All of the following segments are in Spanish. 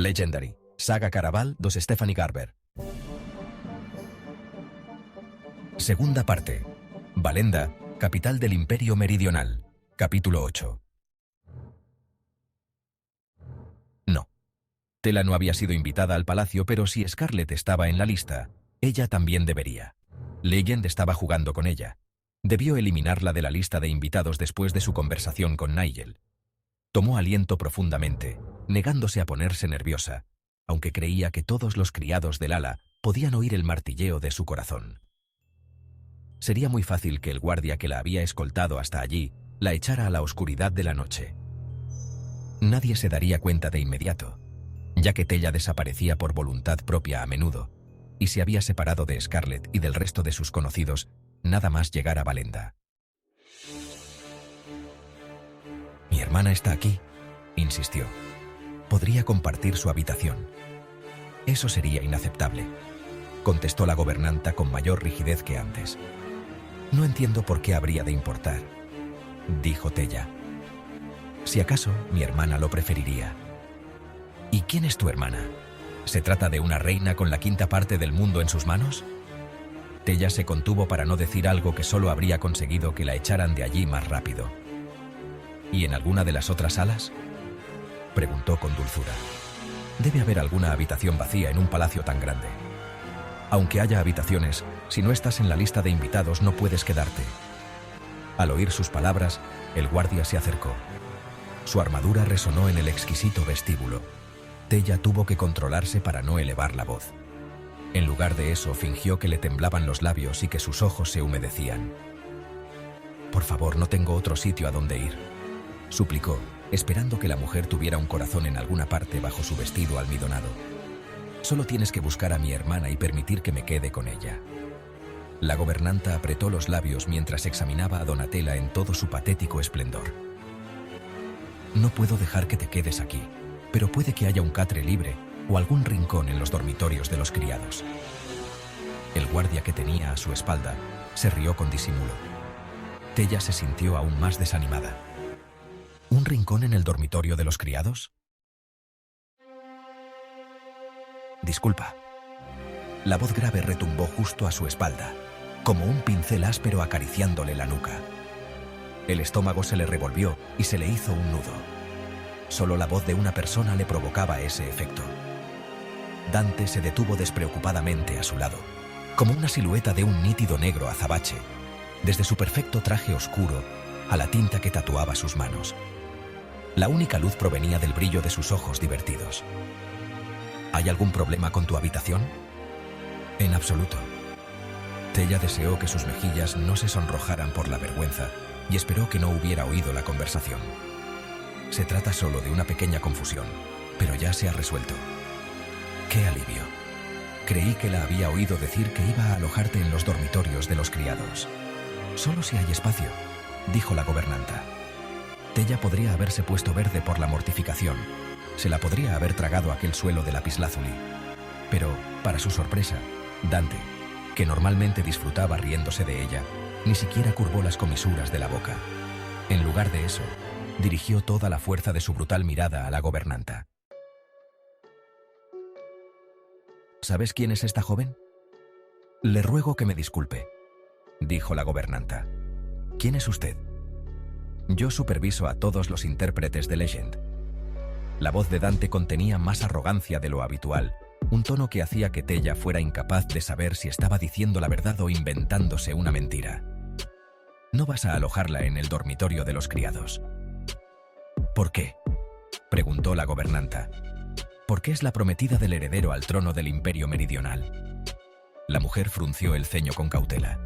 Legendary. Saga Caraval dos Stephanie Garber. Segunda parte. Valenda, capital del Imperio Meridional. Capítulo 8. No. Tela no había sido invitada al palacio, pero si Scarlett estaba en la lista, ella también debería. Legend estaba jugando con ella. Debió eliminarla de la lista de invitados después de su conversación con Nigel. Tomó aliento profundamente, negándose a ponerse nerviosa, aunque creía que todos los criados del ala podían oír el martilleo de su corazón. Sería muy fácil que el guardia que la había escoltado hasta allí la echara a la oscuridad de la noche. Nadie se daría cuenta de inmediato, ya que Tella desaparecía por voluntad propia a menudo, y se había separado de Scarlett y del resto de sus conocidos nada más llegar a Valenda. «Mi hermana está aquí», insistió. «Podría compartir su habitación». «Eso sería inaceptable», contestó la gobernanta con mayor rigidez que antes. «No entiendo por qué habría de importar», dijo Tella. «Si acaso, mi hermana lo preferiría». «¿Y quién es tu hermana? ¿Se trata de una reina con la quinta parte del mundo en sus manos?» Tella se contuvo para no decir algo que solo habría conseguido que la echaran de allí más rápido. «¿Y en alguna de las otras salas?», preguntó con dulzura. «Debe haber alguna habitación vacía en un palacio tan grande. Aunque haya habitaciones, si no estás en la lista de invitados no puedes quedarte». Al oír sus palabras, el guardia se acercó. Su armadura resonó en el exquisito vestíbulo. Tella tuvo que controlarse para no elevar la voz. En lugar de eso, fingió que le temblaban los labios y que sus ojos se humedecían. «Por favor, no tengo otro sitio a donde ir», suplicó, esperando que la mujer tuviera un corazón en alguna parte bajo su vestido almidonado. «Solo tienes que buscar a mi hermana y permitir que me quede con ella». La gobernanta apretó los labios mientras examinaba a Donatella en todo su patético esplendor. «No puedo dejar que te quedes aquí, pero puede que haya un catre libre o algún rincón en los dormitorios de los criados». El guardia que tenía a su espalda se rió con disimulo. Tella se sintió aún más desanimada. ¿Un rincón en el dormitorio de los criados? «Disculpa». La voz grave retumbó justo a su espalda, como un pincel áspero acariciándole la nuca. El estómago se le revolvió y se le hizo un nudo. Solo la voz de una persona le provocaba ese efecto. Dante se detuvo despreocupadamente a su lado, como una silueta de un nítido negro azabache, desde su perfecto traje oscuro a la tinta que tatuaba sus manos. La única luz provenía del brillo de sus ojos divertidos. «¿Hay algún problema con tu habitación?» «En absoluto». Tella deseó que sus mejillas no se sonrojaran por la vergüenza y esperó que no hubiera oído la conversación. «Se trata solo de una pequeña confusión, pero ya se ha resuelto». «¡Qué alivio! Creí que la había oído decir que iba a alojarte en los dormitorios de los criados». «Solo si hay espacio», dijo la gobernanta. Tella podría haberse puesto verde por la mortificación. Se la podría haber tragado aquel suelo de lapislázuli. Pero, para su sorpresa, Dante, que normalmente disfrutaba riéndose de ella, ni siquiera curvó las comisuras de la boca. En lugar de eso, dirigió toda la fuerza de su brutal mirada a la gobernanta. «¿Sabes quién es esta joven?» «Le ruego que me disculpe», dijo la gobernanta. «¿Quién es usted?» «Yo superviso a todos los intérpretes de Legend». La voz de Dante contenía más arrogancia de lo habitual, un tono que hacía que Tella fuera incapaz de saber si estaba diciendo la verdad o inventándose una mentira. «¿No vas a alojarla en el dormitorio de los criados?» «¿Por qué?», preguntó la gobernanta. «Porque es la prometida del heredero al trono del Imperio Meridional». La mujer frunció el ceño con cautela.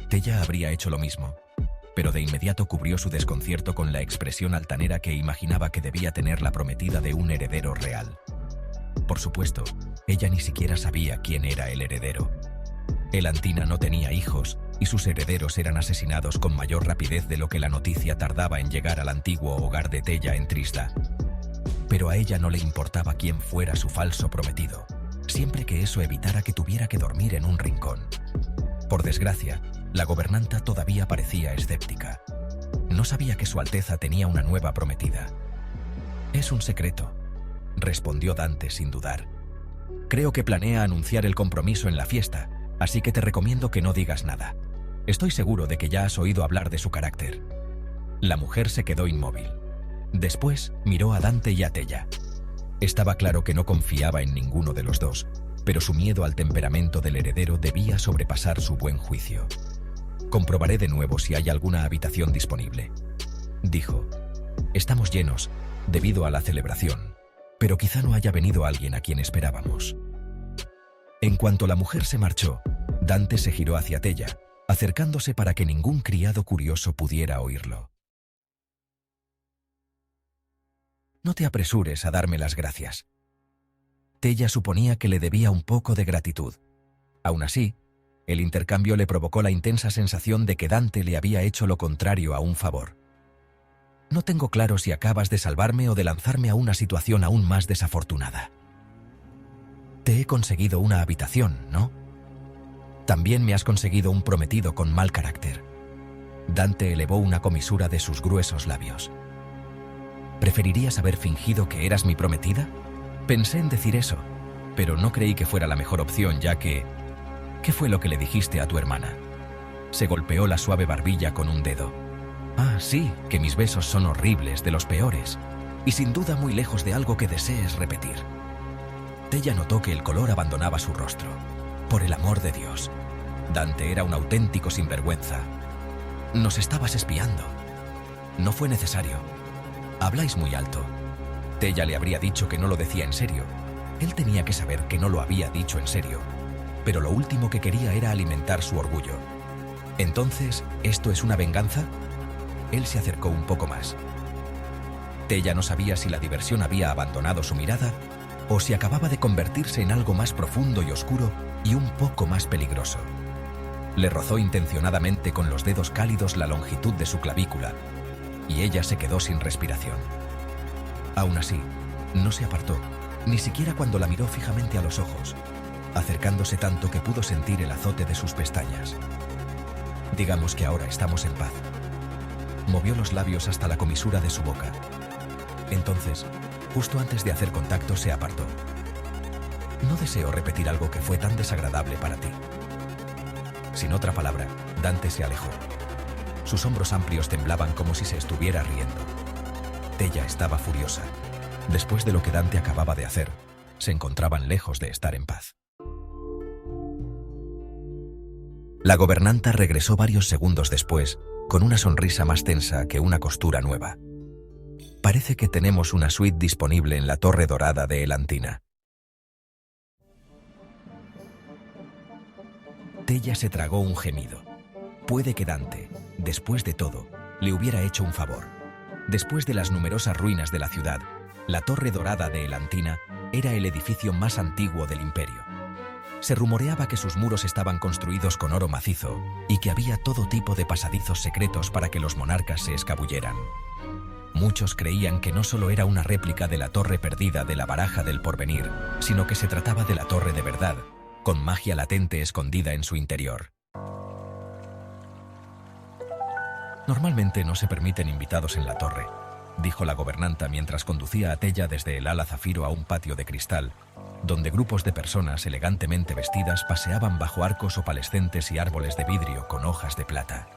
Tella habría hecho lo mismo, pero de inmediato cubrió su desconcierto con la expresión altanera que imaginaba que debía tener la prometida de un heredero real. Por supuesto, ella ni siquiera sabía quién era el heredero. Elantina no tenía hijos y sus herederos eran asesinados con mayor rapidez de lo que la noticia tardaba en llegar al antiguo hogar de Tella en Trista. Pero a ella no le importaba quién fuera su falso prometido, siempre que eso evitara que tuviera que dormir en un rincón. Por desgracia, la gobernanta todavía parecía escéptica. No sabía que Su Alteza tenía una nueva prometida. «Es un secreto», respondió Dante sin dudar. Creo que planea anunciar el compromiso en la fiesta, así que te recomiendo que no digas nada. Estoy seguro de que ya has oído hablar de su carácter. La mujer se quedó inmóvil. Después miró a Dante y a Tella. Estaba claro que no confiaba en ninguno de los dos, pero su miedo al temperamento del heredero debía sobrepasar su buen juicio. Comprobaré de nuevo si hay alguna habitación disponible, dijo. Estamos llenos, debido a la celebración, pero quizá no haya venido alguien a quien esperábamos. En cuanto la mujer se marchó, Dante se giró hacia Tella, acercándose para que ningún criado curioso pudiera oírlo. No te apresures a darme las gracias. Tella suponía que le debía un poco de gratitud. Aún así, el intercambio le provocó la intensa sensación de que Dante le había hecho lo contrario a un favor. No tengo claro si acabas de salvarme o de lanzarme a una situación aún más desafortunada. Te he conseguido una habitación, ¿no? También me has conseguido un prometido con mal carácter. Dante elevó una comisura de sus gruesos labios. ¿Preferirías haber fingido que eras mi prometida? Pensé en decir eso, pero no creí que fuera la mejor opción, ya que... ¿Qué fue lo que le dijiste a tu hermana? Se golpeó la suave barbilla con un dedo. Ah, sí, que mis besos son horribles, de los peores, y sin duda muy lejos de algo que desees repetir. Tella notó que el color abandonaba su rostro. Por el amor de Dios, Dante era un auténtico sinvergüenza. Nos estabas espiando. No fue necesario. Habláis muy alto. Tella le habría dicho que no lo decía en serio. Él tenía que saber que no lo había dicho en serio, pero lo último que quería era alimentar su orgullo. Entonces, ¿esto es una venganza? Él se acercó un poco más. Tella no sabía si la diversión había abandonado su mirada o si acababa de convertirse en algo más profundo y oscuro y un poco más peligroso. Le rozó intencionadamente con los dedos cálidos la longitud de su clavícula y ella se quedó sin respiración. Aún así, no se apartó, ni siquiera cuando la miró fijamente a los ojos, acercándose tanto que pudo sentir el azote de sus pestañas. Digamos que ahora estamos en paz. Movió los labios hasta la comisura de su boca. Entonces, justo antes de hacer contacto, se apartó. No deseo repetir algo que fue tan desagradable para ti. Sin otra palabra, Dante se alejó. Sus hombros amplios temblaban como si se estuviera riendo. Tella estaba furiosa. Después de lo que Dante acababa de hacer, se encontraban lejos de estar en paz. La gobernanta regresó varios segundos después, con una sonrisa más tensa que una costura nueva. Parece que tenemos una suite disponible en la Torre Dorada de Elantina. Tella se tragó un gemido. Puede que Dante, después de todo, le hubiera hecho un favor. Después de las numerosas ruinas de la ciudad, la Torre Dorada de Elantina era el edificio más antiguo del imperio. Se rumoreaba que sus muros estaban construidos con oro macizo y que había todo tipo de pasadizos secretos para que los monarcas se escabulleran. Muchos creían que no solo era una réplica de la torre perdida de la Baraja del Porvenir, sino que se trataba de la torre de verdad, con magia latente escondida en su interior. Normalmente no se permiten invitados en la torre, dijo la gobernanta mientras conducía a Tella desde el ala zafiro a un patio de cristal, donde grupos de personas elegantemente vestidas paseaban bajo arcos opalescentes y árboles de vidrio con hojas de plata.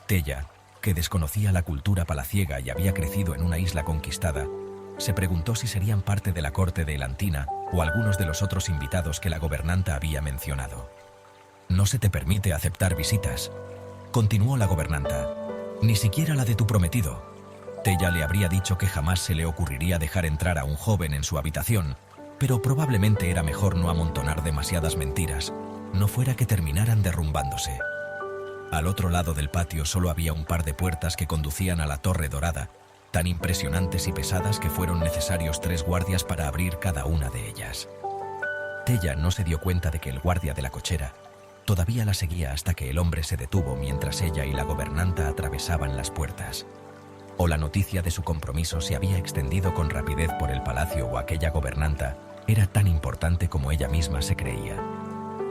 Tella, que desconocía la cultura palaciega y había crecido en una isla conquistada, se preguntó si serían parte de la corte de Elantina o algunos de los otros invitados que la gobernanta había mencionado. «No se te permite aceptar visitas», continuó la gobernanta, «ni siquiera la de tu prometido». Tella le habría dicho que jamás se le ocurriría dejar entrar a un joven en su habitación, pero probablemente era mejor no amontonar demasiadas mentiras, no fuera que terminaran derrumbándose. Al otro lado del patio solo había un par de puertas que conducían a la Torre Dorada, tan impresionantes y pesadas que fueron necesarios 3 guardias para abrir cada una de ellas. Tella no se dio cuenta de que el guardia de la cochera todavía la seguía hasta que el hombre se detuvo mientras ella y la gobernanta atravesaban las puertas. O la noticia de su compromiso se había extendido con rapidez por el palacio o aquella gobernanta era tan importante como ella misma se creía.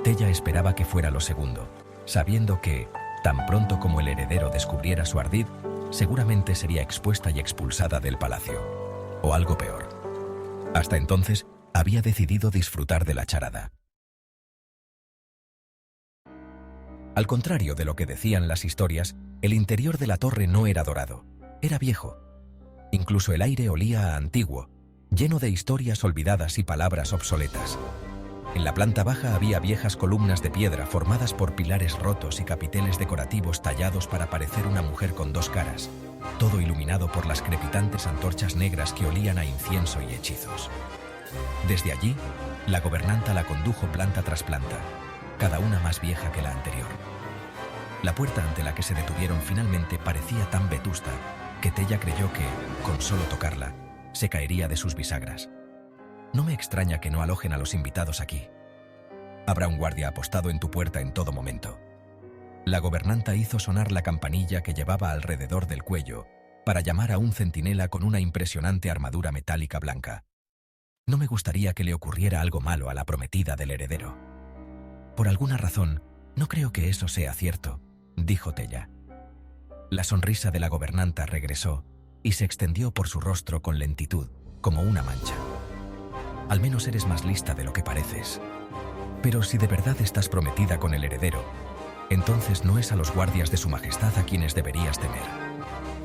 Tella esperaba que fuera lo segundo, sabiendo que, tan pronto como el heredero descubriera su ardid, seguramente sería expuesta y expulsada del palacio. O algo peor. Hasta entonces, había decidido disfrutar de la charada. Al contrario de lo que decían las historias, el interior de la torre no era dorado, era viejo. Incluso el aire olía a antiguo, lleno de historias olvidadas y palabras obsoletas. En la planta baja había viejas columnas de piedra formadas por pilares rotos y capiteles decorativos tallados para parecer una mujer con dos caras, todo iluminado por las crepitantes antorchas negras que olían a incienso y hechizos. Desde allí, la gobernanta la condujo planta tras planta, cada una más vieja que la anterior. La puerta ante la que se detuvieron finalmente parecía tan vetusta que Tella creyó que, con solo tocarla, se caería de sus bisagras. No me extraña que no alojen a los invitados aquí. Habrá un guardia apostado en tu puerta en todo momento. La gobernanta hizo sonar la campanilla que llevaba alrededor del cuello para llamar a un centinela con una impresionante armadura metálica blanca. No me gustaría que le ocurriera algo malo a la prometida del heredero. Por alguna razón, no creo que eso sea cierto, dijo Tella. La sonrisa de la gobernanta regresó y se extendió por su rostro con lentitud, como una mancha. Al menos eres más lista de lo que pareces. Pero si de verdad estás prometida con el heredero, entonces no es a los guardias de su majestad a quienes deberías temer.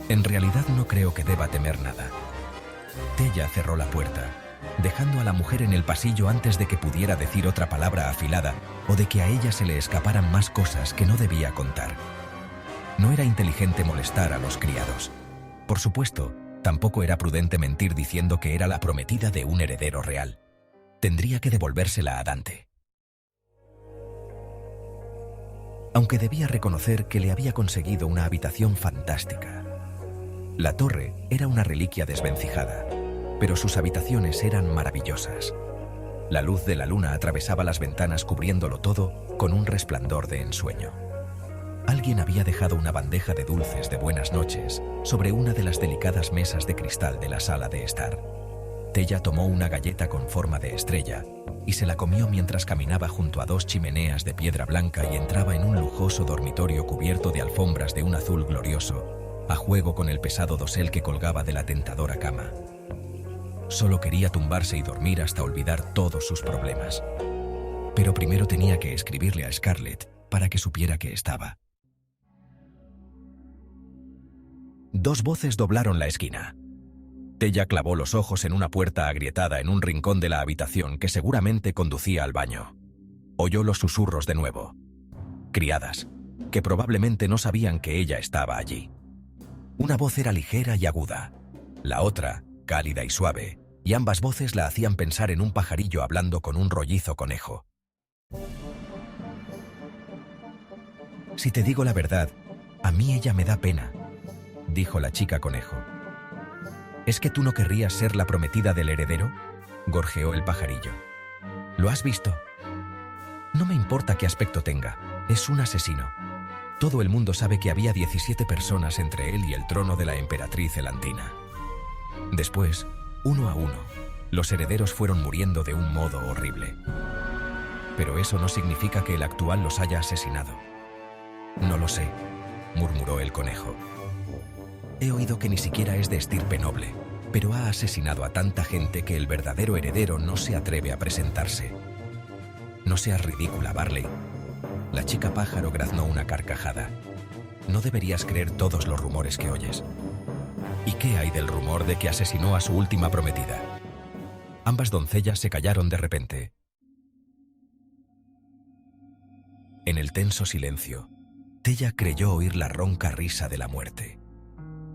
En realidad no creo que deba temer nada. Tella cerró la puerta, dejando a la mujer en el pasillo antes de que pudiera decir otra palabra afilada o de que a ella se le escaparan más cosas que no debía contar. No era inteligente molestar a los criados. Por supuesto, tampoco era prudente mentir diciendo que era la prometida de un heredero real. Tendría que devolvérsela a Dante. Aunque debía reconocer que le había conseguido una habitación fantástica. La torre era una reliquia desvencijada, pero sus habitaciones eran maravillosas. La luz de la luna atravesaba las ventanas cubriéndolo todo con un resplandor de ensueño. Alguien había dejado una bandeja de dulces de buenas noches sobre una de las delicadas mesas de cristal de la sala de estar. Tella tomó una galleta con forma de estrella y se la comió mientras caminaba junto a dos chimeneas de piedra blanca y entraba en un lujoso dormitorio cubierto de alfombras de un azul glorioso, a juego con el pesado dosel que colgaba de la tentadora cama. Solo quería tumbarse y dormir hasta olvidar todos sus problemas. Pero primero tenía que escribirle a Scarlett para que supiera que estaba. Dos voces doblaron la esquina. Tella clavó los ojos en una puerta agrietada en un rincón de la habitación que seguramente conducía al baño. Oyó los susurros de nuevo. Criadas, que probablemente no sabían que ella estaba allí. Una voz era ligera y aguda, la otra, cálida y suave, y ambas voces la hacían pensar en un pajarillo hablando con un rollizo conejo. Si te digo la verdad, a mí ella me da pena, dijo la chica conejo. ¿Es que tú no querrías ser la prometida del heredero?, gorjeó el pajarillo. ¿Lo has visto? No me importa qué aspecto tenga, es un asesino. Todo el mundo sabe que había 17 personas entre él y el trono de la emperatriz Elantina. Después, uno a uno, los herederos fueron muriendo de un modo horrible. Pero eso no significa que el actual los haya asesinado. No lo sé, murmuró el conejo. He oído que ni siquiera es de estirpe noble, pero ha asesinado a tanta gente que el verdadero heredero no se atreve a presentarse. No seas ridícula, Barley. La chica pájaro graznó una carcajada. No deberías creer todos los rumores que oyes. ¿Y qué hay del rumor de que asesinó a su última prometida? Ambas doncellas se callaron de repente. En el tenso silencio, Tella creyó oír la ronca risa de la muerte.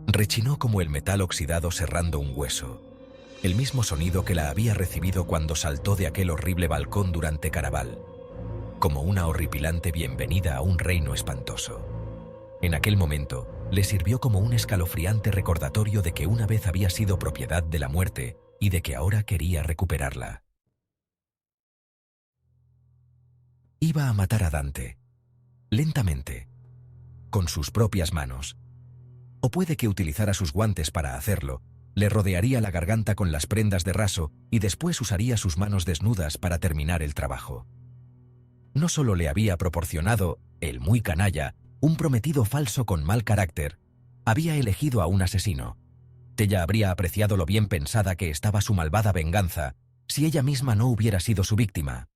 Rechinó como el metal oxidado serrando un hueso, el mismo sonido que la había recibido cuando saltó de aquel horrible balcón durante Caraval, como una horripilante bienvenida a un reino espantoso. En aquel momento, le sirvió como un escalofriante recordatorio de que una vez había sido propiedad de la muerte y de que ahora quería recuperarla. Iba a matar a Dante, lentamente, con sus propias manos. O puede que utilizara sus guantes para hacerlo, le rodearía la garganta con las prendas de raso y después usaría sus manos desnudas para terminar el trabajo. No solo le había proporcionado, el muy canalla, un prometido falso con mal carácter, había elegido a un asesino. Ella habría apreciado lo bien pensada que estaba su malvada venganza si ella misma no hubiera sido su víctima.